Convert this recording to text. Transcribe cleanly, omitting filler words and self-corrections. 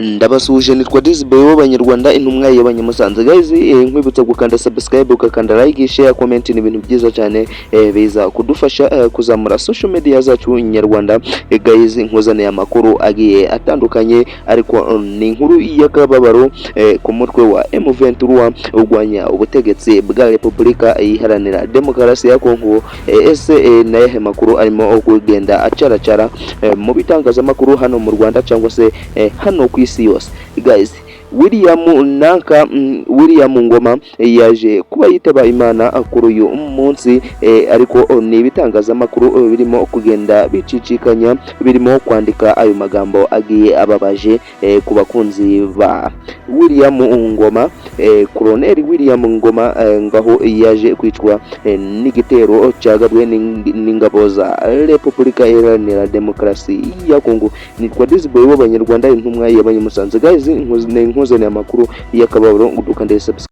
Ndabasuje nitwa Disboy w'Abanyarwanda intumwa y'Abanyamusanze guys, nkwibutsa gukanda subscribe ukakanda like share comment ni ibintu byiza cyane biza kudufasha kuzamura social media zacu nyarwanda. Guys, nkuzaniye amakuru agiye atandukanye ariko ni inkuru y'akababaro ku mutwe wa M23 urwanya ubutegetsi bwa Repubulika Iharanira Demokarasi ya Kongo. Ese naye makuru arimo kugenda acaracara mu bitangazamakuru hano mu Rwanda cyangwa se hano ku isi yose. Guys, William Ngoma yaje kuba yitaba Imana kuri uyu munsi, ariko ni ibitangazamakuru birimo kugenda bicicikanya, birimo kwandika ayo magambo agiye ababaje ku bakunzi ba William Ngoma. Colonel William Ngoma ngaho yaje kwicwa n'igitero cyagabwe n'ingabo za Repubulika Iharanira Demokarasi ya Kongo. Nitwa Disboy w'Abanyarwanda intumwa y'Abanyamusanze guys, nkuzaniye amakuru y'akababaro. Udukande subscribe.